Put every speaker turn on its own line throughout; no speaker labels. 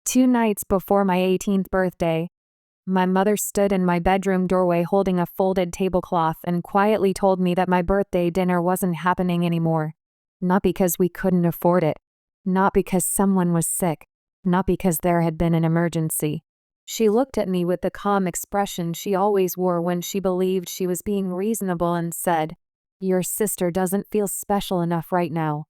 2 nights before my 18th birthday, my mother stood in my bedroom doorway holding a folded tablecloth and quietly told me that my birthday dinner wasn't happening anymore. Not because we couldn't afford it. Not because someone was sick. Not because there had been an emergency. She looked at me with the calm expression she always wore when she believed she was being reasonable and said, "Your sister doesn't feel special enough right now."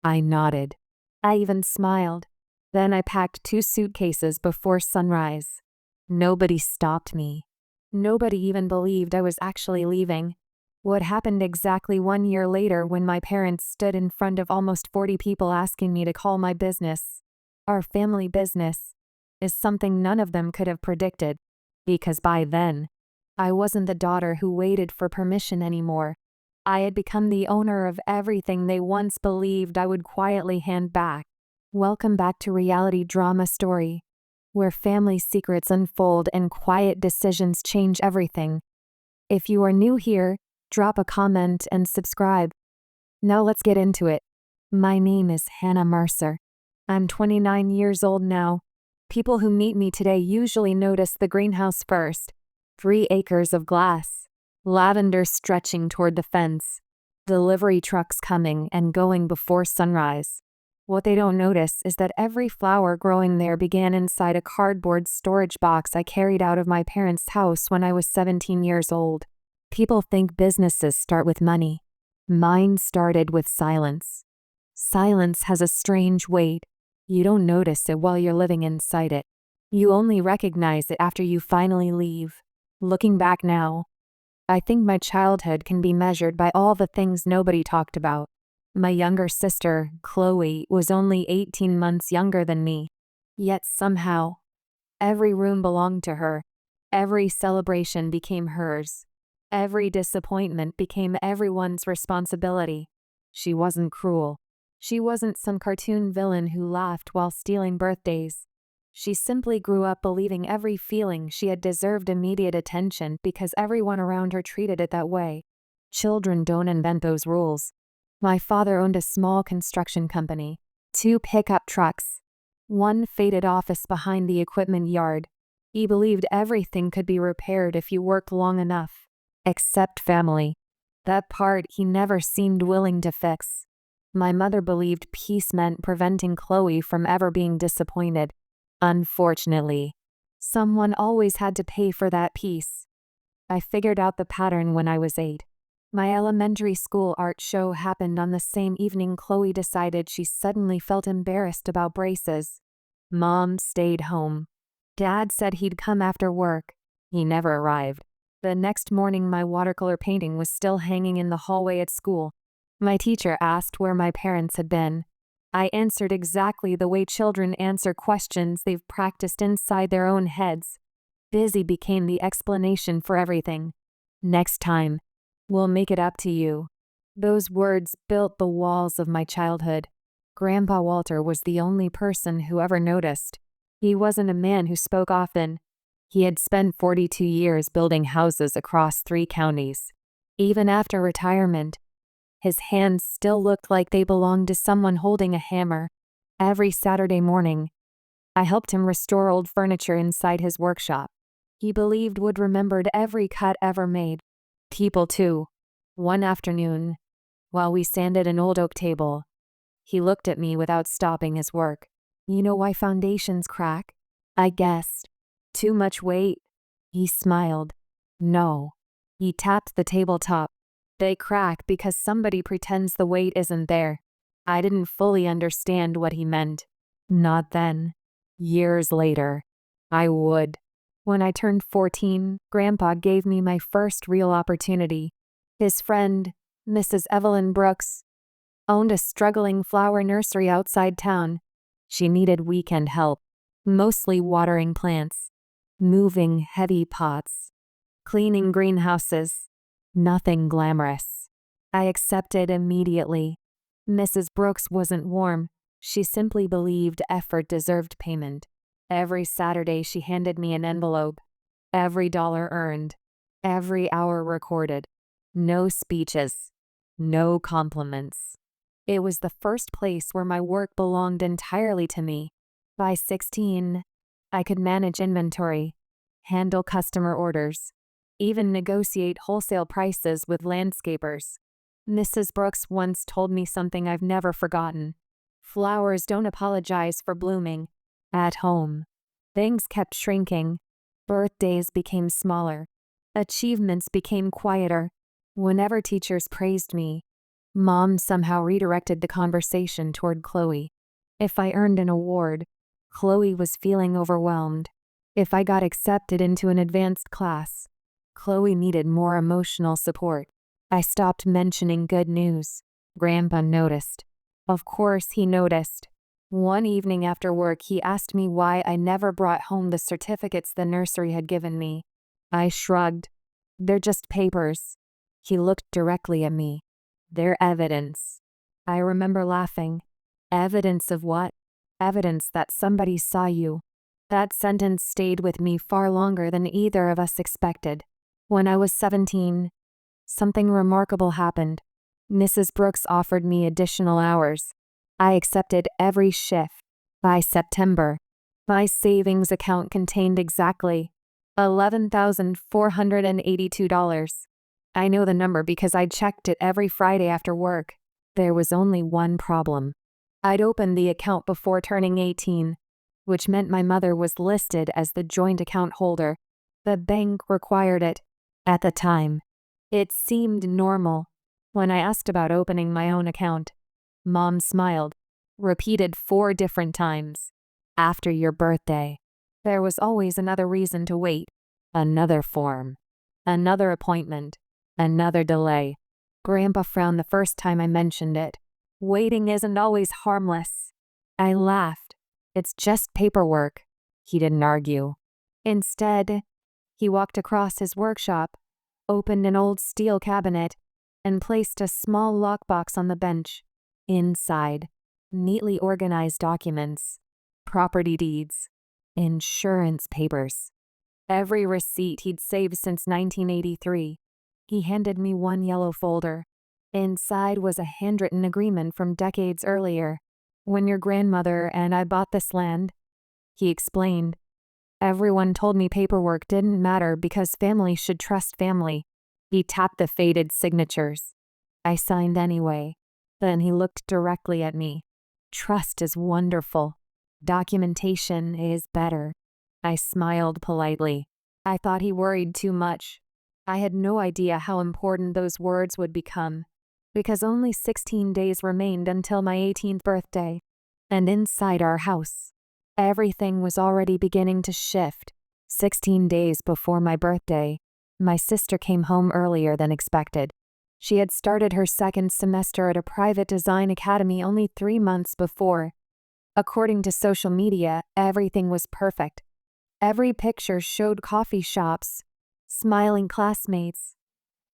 I nodded. I even smiled. Then I packed 2 suitcases before sunrise. Nobody stopped me. Nobody even believed I was actually leaving. What happened exactly 1 year later when my parents stood in front of almost 40 people asking me to call my business, our family business, is something none of them could have predicted. Because by then, I wasn't the daughter who waited for permission anymore. I had become the owner of everything they once believed I would quietly hand back. Welcome back to Reality Drama Story, where family secrets unfold and quiet decisions change everything. If you are new here, drop a comment and subscribe. Now let's get into it. My name is Hannah Mercer. I'm 29 years old now. People who meet me today usually notice the greenhouse first. 3 acres of glass. Lavender stretching toward the fence. Delivery trucks coming and going before sunrise. What they don't notice is that every flower growing there began inside a cardboard storage box I carried out of my parents' house when I was 17 years old. People think businesses start with money. Mine started with silence. Silence has a strange weight. You don't notice it while you're living inside it. You only recognize it after you finally leave. Looking back now, I think my childhood can be measured by all the things nobody talked about. My younger sister, Chloe, was only 18 months younger than me. Yet somehow, every room belonged to her. Every celebration became hers. Every disappointment became everyone's responsibility. She wasn't cruel. She wasn't some cartoon villain who laughed while stealing birthdays. She simply grew up believing every feeling she had deserved immediate attention because everyone around her treated it that way. Children don't invent those rules. My father owned a small construction company, 2 pickup trucks, 1 faded office behind the equipment yard. He believed everything could be repaired if you worked long enough. Except family. That part he never seemed willing to fix. My mother believed peace meant preventing Chloe from ever being disappointed. Unfortunately, someone always had to pay for that peace. I figured out the pattern when I was 8. My elementary school art show happened on the same evening Chloe decided she suddenly felt embarrassed about braces. Mom stayed home. Dad said he'd come after work. He never arrived. The next morning my watercolor painting was still hanging in the hallway at school. My teacher asked where my parents had been. I answered exactly the way children answer questions they've practiced inside their own heads. Busy became the explanation for everything. Next time, we'll make it up to you. Those words built the walls of my childhood. Grandpa Walter was the only person who ever noticed. He wasn't a man who spoke often. He had spent 42 years building houses across 3 counties. Even after retirement, his hands still looked like they belonged to someone holding a hammer. Every Saturday morning, I helped him restore old furniture inside his workshop. He believed Wood remembered every cut ever made. People too. One afternoon, while we sanded an old oak table, he looked at me without stopping his work. "You know why foundations crack?" I guessed. "Too much weight." He smiled. "No." He tapped the tabletop. "They crack because somebody pretends the weight isn't there." I didn't fully understand what he meant. Not then. Years later, I would. When I turned 14, Grandpa gave me my first real opportunity. His friend, Mrs. Evelyn Brooks, owned a struggling flower nursery outside town. She needed weekend help, mostly watering plants, moving heavy pots, cleaning greenhouses. Nothing glamorous. I accepted immediately. Mrs. Brooks wasn't warm. She simply believed effort deserved payment. Every Saturday she handed me an envelope. Every dollar earned. Every hour recorded. No speeches. No compliments. It was the first place where my work belonged entirely to me. By 16, I could manage inventory, handle customer orders, even negotiate wholesale prices with landscapers. Mrs. Brooks once told me something I've never forgotten. Flowers don't apologize for blooming. At home, things kept shrinking. Birthdays became smaller. Achievements became quieter. Whenever teachers praised me, Mom somehow redirected the conversation toward Chloe. If I earned an award, Chloe was feeling overwhelmed. If I got accepted into an advanced class, Chloe needed more emotional support. I stopped mentioning good news. Grandpa noticed. Of course he noticed. One evening after work, he asked me why I never brought home the certificates the nursery had given me. I shrugged. They're just papers. He looked directly at me. They're evidence. I remember laughing. Evidence of what? Evidence that somebody saw you. That sentence stayed with me far longer than either of us expected. When I was 17, something remarkable happened. Mrs. Brooks offered me additional hours. I accepted every shift. By September, my savings account contained exactly $11,482. I know the number because I checked it every Friday after work. There was only one problem. I'd opened the account before turning 18, which meant my mother was listed as the joint account holder. The bank required it. At the time, it seemed normal. When I asked about opening my own account, Mom smiled, repeated 4 different times. After your birthday. There was always another reason to wait. Another form. Another appointment. Another delay. Grandpa frowned the first time I mentioned it. Waiting isn't always harmless. I laughed. It's just paperwork. He didn't argue. Instead, he walked across his workshop, opened an old steel cabinet, and placed a small lockbox on the bench. Inside, neatly organized documents, property deeds, insurance papers, every receipt he'd saved since 1983. He handed me one yellow folder. Inside was a handwritten agreement from decades earlier. When your grandmother and I bought this land, he explained. Everyone told me paperwork didn't matter because family should trust family. He tapped the faded signatures. I signed anyway. Then he looked directly at me. Trust is wonderful. Documentation is better. I smiled politely. I thought he worried too much. I had no idea how important those words would become, because only 16 days remained until my 18th birthday. And inside our house, everything was already beginning to shift. 16 days before my birthday, my sister came home earlier than expected. She had started her second semester at a private design academy only 3 months before. According to social media, everything was perfect. Every picture showed coffee shops, smiling classmates,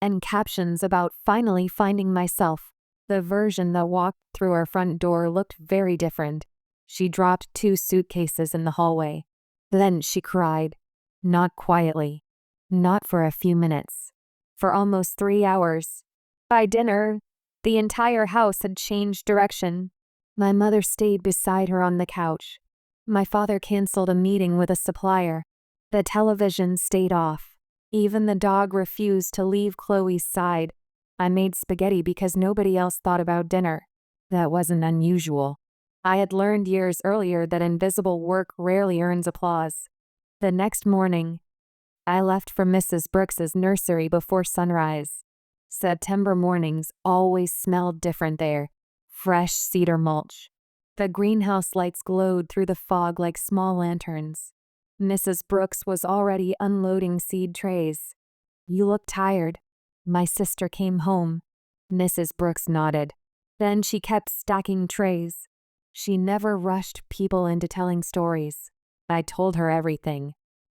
and captions about finally finding myself. The version that walked through our front door looked very different. She dropped 2 suitcases in the hallway. Then she cried. Not quietly. Not for a few minutes. For almost 3 hours. By dinner, the entire house had changed direction. My mother stayed beside her on the couch. My father canceled a meeting with a supplier. The television stayed off. Even the dog refused to leave Chloe's side. I made spaghetti because nobody else thought about dinner. That wasn't unusual. I had learned years earlier that invisible work rarely earns applause. The next morning, I left for Mrs. Brooks's nursery before sunrise. September mornings always smelled different there. Fresh cedar mulch. The greenhouse lights glowed through the fog like small lanterns. Mrs. Brooks was already unloading seed trays. You look tired. My sister came home. Mrs. Brooks nodded. Then she kept stacking trays. She never rushed people into telling stories. I told her everything.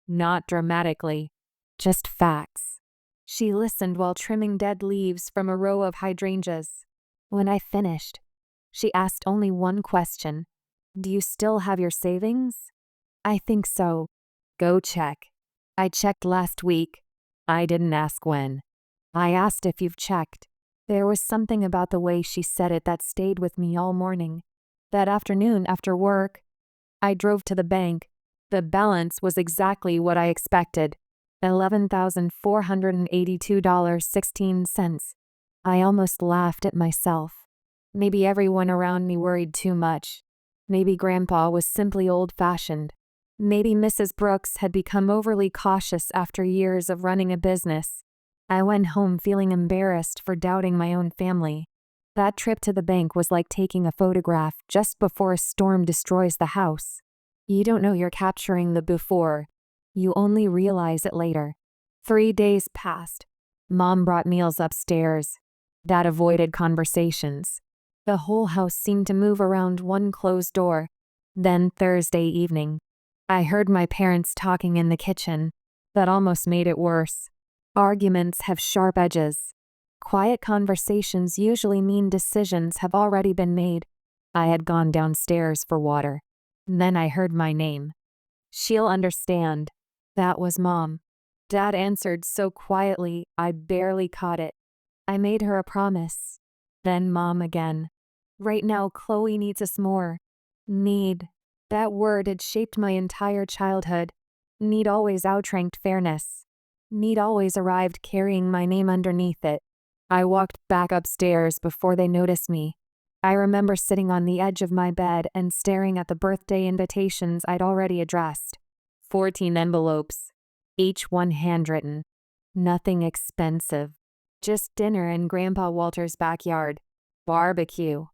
Not dramatically, just facts. She listened while trimming dead leaves from a row of hydrangeas. When I finished, she asked only one question. Do you still have your savings? I think so. Go check. I checked last week. I didn't ask when. I asked if you've checked. There was something about the way she said it that stayed with me all morning. That afternoon after work, I drove to the bank. The balance was exactly what I expected. $11,482.16. I almost laughed at myself. Maybe everyone around me worried too much. Maybe Grandpa was simply old-fashioned. Maybe Mrs. Brooks had become overly cautious after years of running a business. I went home feeling embarrassed for doubting my own family. That trip to the bank was like taking a photograph just before a storm destroys the house. You don't know you're capturing the before. You only realize it later. 3 days passed. Mom brought meals upstairs. Dad avoided conversations. The whole house seemed to move around one closed door. Then Thursday evening, I heard my parents talking in the kitchen. That almost made it worse. Arguments have sharp edges. Quiet conversations usually mean decisions have already been made. I had gone downstairs for water. Then I heard my name. She'll understand. That was Mom. Dad answered so quietly, I barely caught it. I made her a promise. Then Mom again. Right now, Chloe needs us more. Need. That word had shaped my entire childhood. Need always outranked fairness. Need always arrived carrying my name underneath it. I walked back upstairs before they noticed me. I remember sitting on the edge of my bed and staring at the birthday invitations I'd already addressed. 14 envelopes, each one handwritten. Nothing expensive. Just dinner in Grandpa Walter's backyard. Barbecue.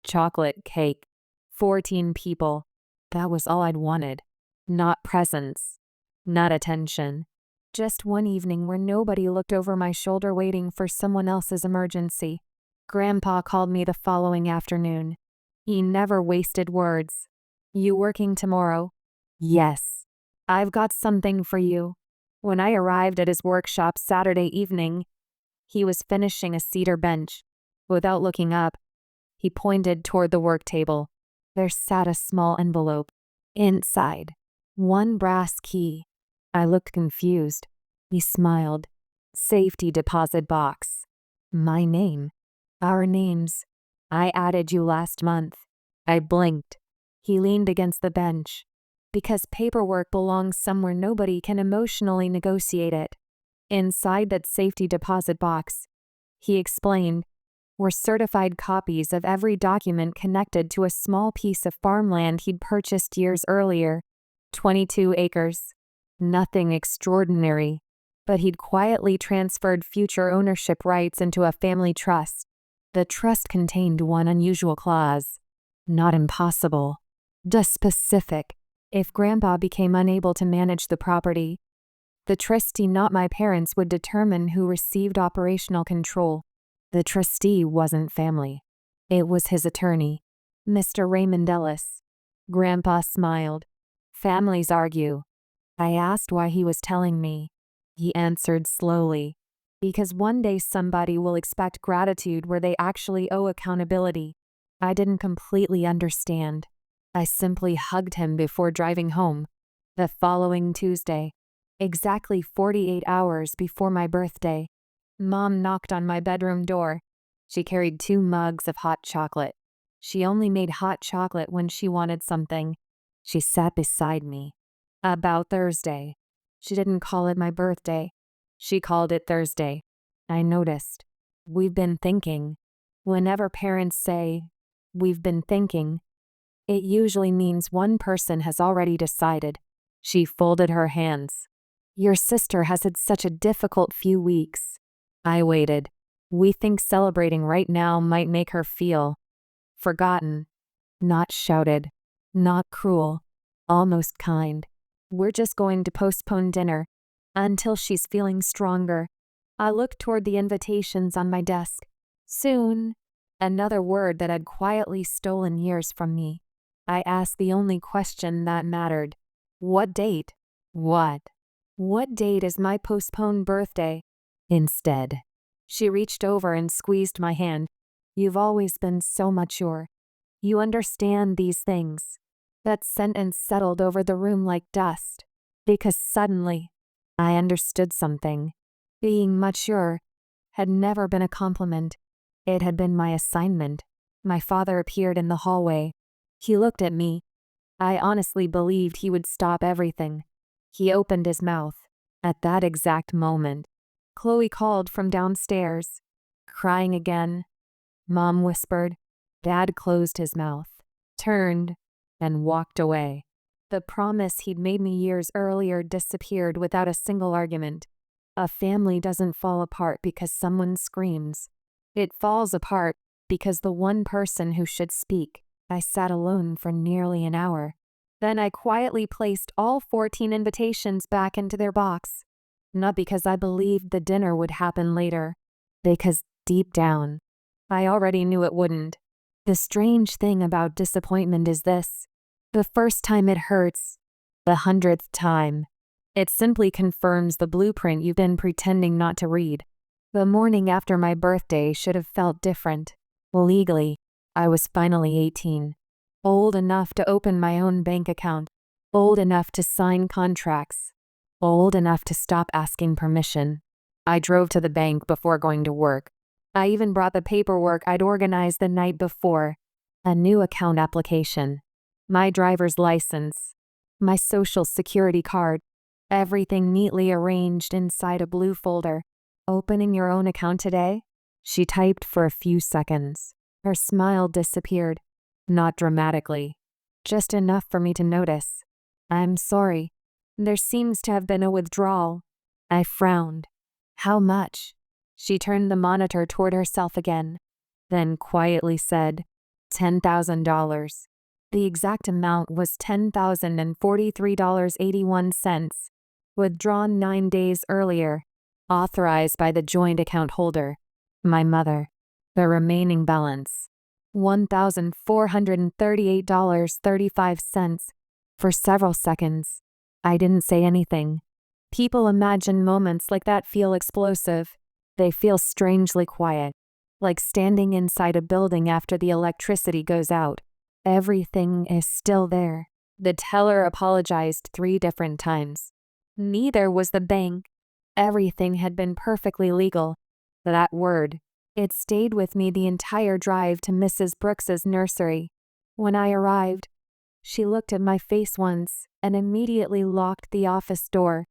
Chocolate cake. 14 people. That was all I'd wanted. Not presents. Not attention. Just one evening where nobody looked over my shoulder waiting for someone else's emergency. Grandpa called me the following afternoon. He never wasted words. You working tomorrow? Yes. I've got something for you. When I arrived at his workshop Saturday evening, he was finishing a cedar bench. Without looking up, he pointed toward the work table. There sat a small envelope. Inside, one brass key. I looked confused. He smiled. Safety deposit box. My name. Our names. I added you last month. I blinked. He leaned against the bench. Because paperwork belongs somewhere nobody can emotionally negotiate it. Inside that safety deposit box, he explained, were certified copies of every document connected to a small piece of farmland he'd purchased years earlier. 22 acres. Nothing extraordinary, but he'd quietly transferred future ownership rights into a family trust. The trust contained one unusual clause. Not impossible, just specific. If Grandpa became unable to manage the property, the trustee, not my parents, would determine who received operational control. The trustee wasn't family. It was his attorney, Mr. Raymond Ellis. Grandpa smiled. Families argue. I asked why he was telling me. He answered slowly. Because one day somebody will expect gratitude where they actually owe accountability. I didn't completely understand. I simply hugged him before driving home. The following Tuesday, exactly 48 hours before my birthday, Mom knocked on my bedroom door. She carried 2 mugs of hot chocolate. She only made hot chocolate when she wanted something. She sat beside me. About Thursday. She didn't call it my birthday. She called it Thursday. I noticed. We've been thinking. Whenever parents say, we've been thinking, it usually means one person has already decided. She folded her hands. Your sister has had such a difficult few weeks. I waited. We think celebrating right now might make her feel forgotten. Not shouted. Not cruel. Almost kind. We're just going to postpone dinner until she's feeling stronger. I looked toward the invitations on my desk. Soon. Another word that had quietly stolen years from me. I asked the only question that mattered. What date? What? What date is my postponed birthday? Instead, she reached over and squeezed my hand. You've always been so mature. You understand these things. That sentence settled over the room like dust. Because suddenly, I understood something. Being mature had never been a compliment. It had been my assignment. My father appeared in the hallway. He looked at me. I honestly believed he would stop everything. He opened his mouth. At that exact moment, Chloe called from downstairs, crying again. Mom whispered. Dad closed his mouth, turned, and walked away. The promise he'd made me years earlier disappeared without a single argument. A family doesn't fall apart because someone screams. It falls apart because the one person who should speak. I sat alone for nearly an hour. Then I quietly placed all 14 invitations back into their box. Not because I believed the dinner would happen later, because deep down, I already knew it wouldn't. The strange thing about disappointment is this. The first time it hurts. The 100th time, it simply confirms the blueprint you've been pretending not to read. The morning after my birthday should have felt different. Legally, I was finally 18. Old enough to open my own bank account. Old enough to sign contracts. Old enough to stop asking permission. I drove to the bank before going to work. I even brought the paperwork I'd organized the night before. A new account application. My driver's license. My social security card. Everything neatly arranged inside a blue folder. Opening your own account today? She typed for a few seconds. Her smile disappeared. Not dramatically. Just enough for me to notice. I'm sorry. There seems to have been a withdrawal. I frowned. How much? She turned the monitor toward herself again, then quietly said, $10,000. The exact amount was $10,043.81, withdrawn 9 days earlier, authorized by the joint account holder, my mother. The remaining balance, $1,438.35. For several seconds, I didn't say anything. People imagine moments like that feel explosive. They feel strangely quiet, like standing inside a building after the electricity goes out. Everything is still there. The teller apologized 3 different times. Neither was the bank. Everything had been perfectly legal. That word, it stayed with me the entire drive to Mrs. Brooks's nursery. When I arrived, she looked at my face once and immediately locked the office door.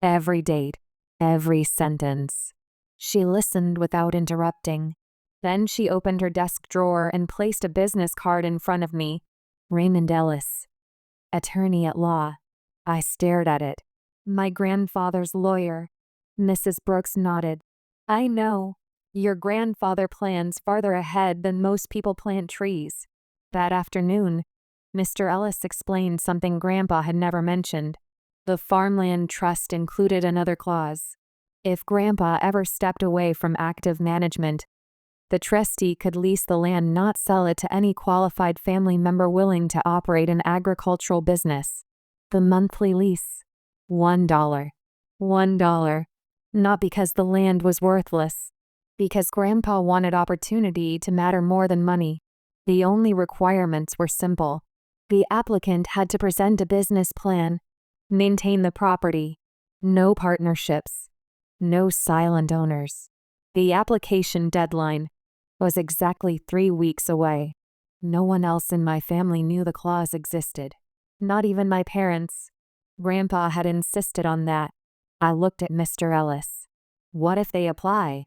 Every date, every sentence. She listened without interrupting. Then she opened her desk drawer and placed a business card in front of me. Raymond Ellis, attorney at law. I stared at it. My grandfather's lawyer. Mrs. Brooks nodded. I know. Your grandfather plans farther ahead than most people plant trees. That afternoon, Mr. Ellis explained something Grandpa had never mentioned. The farmland trust included another clause. If Grandpa ever stepped away from active management, the trustee could lease the land, not sell it to any qualified family member willing to operate an agricultural business. The monthly lease, $1. $1. Not because the land was worthless, because Grandpa wanted opportunity to matter more than money. The only requirements were simple. The applicant had to present a business plan, maintain the property, no partnerships, no silent owners. The application deadline was exactly 3 weeks away. No one else in my family knew the clause existed. Not even my parents. Grandpa had insisted on that. I looked at Mr. Ellis. What if they apply?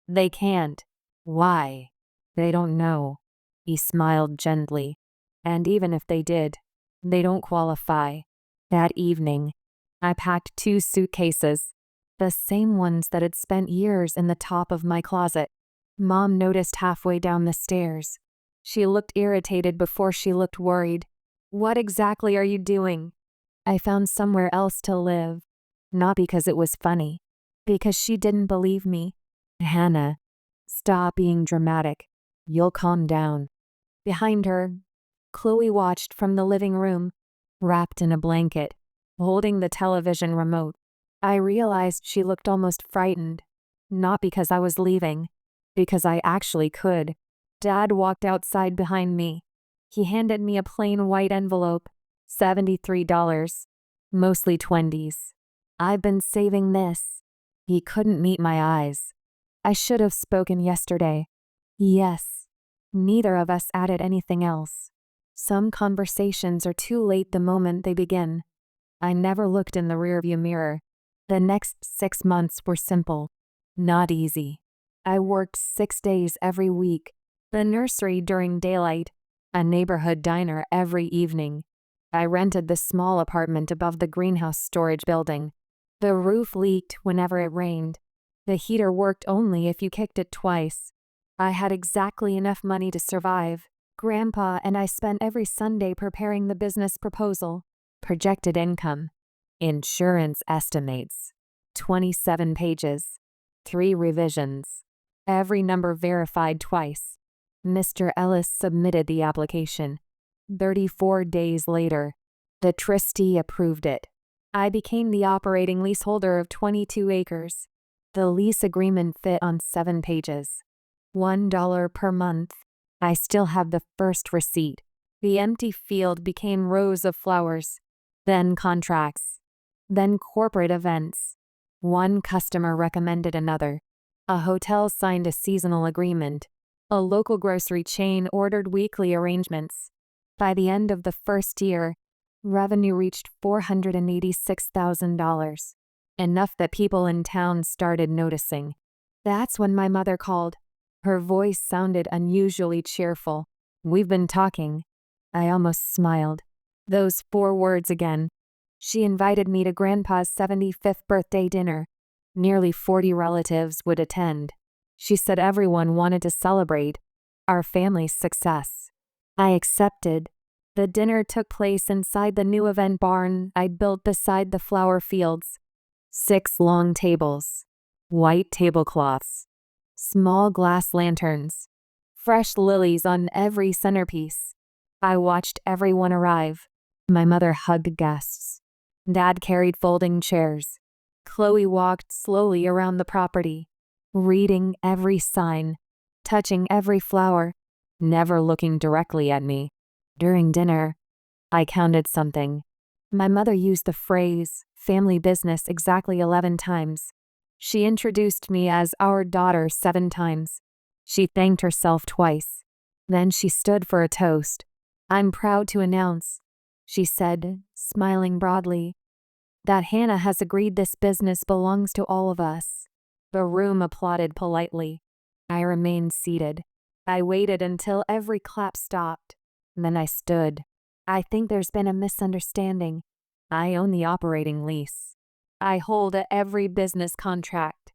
They can't. Why? They don't know. He smiled gently. And even if they did, they don't qualify. That evening, I packed 2 suitcases, the same ones that had spent years in the top of my closet. Mom noticed halfway down the stairs. She looked irritated before she looked worried. What exactly are you doing? I found somewhere else to live. Not because it was funny, because she didn't believe me. Hannah, stop being dramatic. You'll calm down. Behind her, Chloe watched from the living room, wrapped in a blanket, holding the television remote. I realized she looked almost frightened, not because I was leaving, because I actually could. Dad walked outside behind me. He handed me a plain white envelope, $73, mostly 20s. I've been saving this. He couldn't meet my eyes. I should have spoken yesterday. Yes. Neither of us added anything else. Some conversations are too late the moment they begin. I never looked in the rearview mirror. The next 6 months were simple, not easy. I worked 6 days every week, the nursery during daylight, a neighborhood diner every evening. I rented the small apartment above the greenhouse storage building. The roof leaked whenever it rained. The heater worked only if you kicked it twice. I had exactly enough money to survive. Grandpa and I spent every Sunday preparing the business proposal. Projected income. Insurance estimates. 27 pages. 3 revisions. Every number verified twice. Mr. Ellis submitted the application. 34 days later, the trustee approved it. I became the operating leaseholder of 22 acres. The lease agreement fit on 7 pages. $1 per month. I still have the first receipt. The empty field became rows of flowers. Then contracts. Then corporate events. One customer recommended another. A hotel signed a seasonal agreement. A local grocery chain ordered weekly arrangements. By the end of the first year, revenue reached $486,000. Enough that people in town started noticing. That's when my mother called. Her voice sounded unusually cheerful. "We've been talking." I almost smiled. Those 4 words again. She invited me to Grandpa's 75th birthday dinner. Nearly 40 relatives would attend. She said everyone wanted to celebrate our family's success. I accepted. The dinner took place inside the new event barn I'd built beside the flower fields. 6 long tables. White tablecloths. Small glass lanterns. Fresh lilies on every centerpiece. I watched everyone arrive. My mother hugged guests. Dad carried folding chairs. Chloe walked slowly around the property, reading every sign, touching every flower, never looking directly at me. During dinner, I counted something. My mother used the phrase family business exactly 11 times. She introduced me as our daughter 7 times. She thanked herself twice. Then she stood for a toast. "I'm proud to announce," she said, smiling broadly, "that Hannah has agreed this business belongs to all of us." The room applauded politely. I remained seated. I waited until every clap stopped. Then I stood. "I think there's been a misunderstanding. I own the operating lease. I hold every business contract,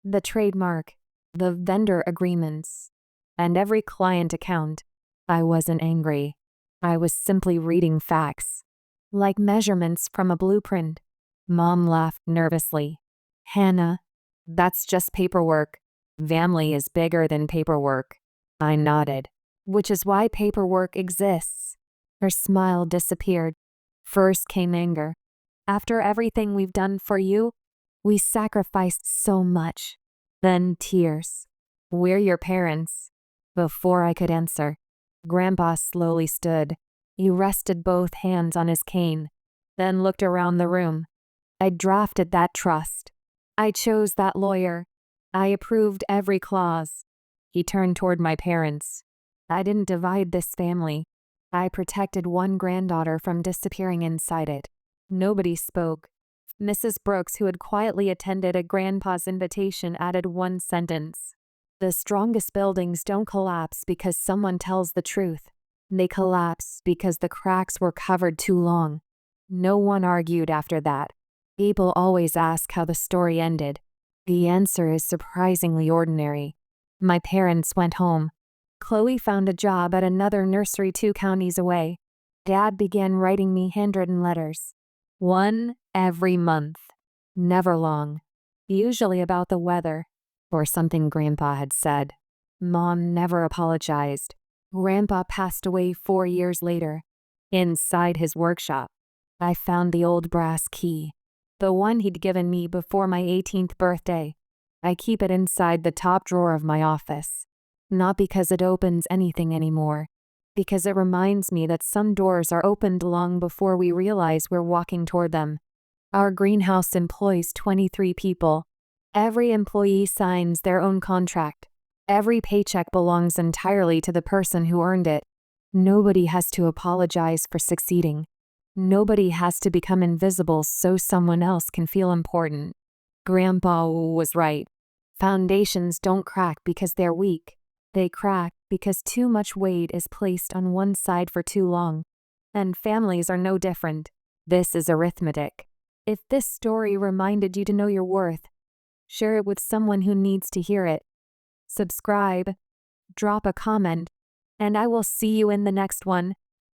the trademark, the vendor agreements, and every client account." I wasn't angry. I was simply reading facts, like measurements from a blueprint. Mom laughed nervously. "Hannah, that's just paperwork. Family is bigger than paperwork." I nodded. "Which is why paperwork exists." Her smile disappeared. First came anger. "After everything we've done for you, we sacrificed so much." Then tears. "We're your parents." Before I could answer, Grandpa slowly stood. He rested both hands on his cane, then looked around the room. "I drafted that trust. I chose that lawyer. I approved every clause." He turned toward my parents. "I didn't divide this family. I protected one granddaughter from disappearing inside it." Nobody spoke. Mrs. Brooks, who had quietly attended at Grandpa's invitation, added one sentence. "The strongest buildings don't collapse because someone tells the truth. They collapse because the cracks were covered too long." No one argued after that. People always ask how the story ended. The answer is surprisingly ordinary. My parents went home. Chloe found a job at another nursery 2 counties away. Dad began writing me handwritten letters. 1 every month. Never long. Usually about the weather or something Grandpa had said. Mom never apologized. Grandpa passed away 4 years later. Inside his workshop, I found the old brass key, the one he'd given me before my 18th birthday. I keep it inside the top drawer of my office. Not because it opens anything anymore, because it reminds me that some doors are opened long before we realize we're walking toward them. Our greenhouse employs 23 people. Every employee signs their own contract. Every paycheck belongs entirely to the person who earned it. Nobody has to apologize for succeeding. Nobody has to become invisible so someone else can feel important. Grandpa was right. Foundations don't crack because they're weak. They crack because too much weight is placed on one side for too long. And families are no different. This is arithmetic. If this story reminded you to know your worth, share it with someone who needs to hear it. Subscribe, drop a comment, and I will see you in the next one.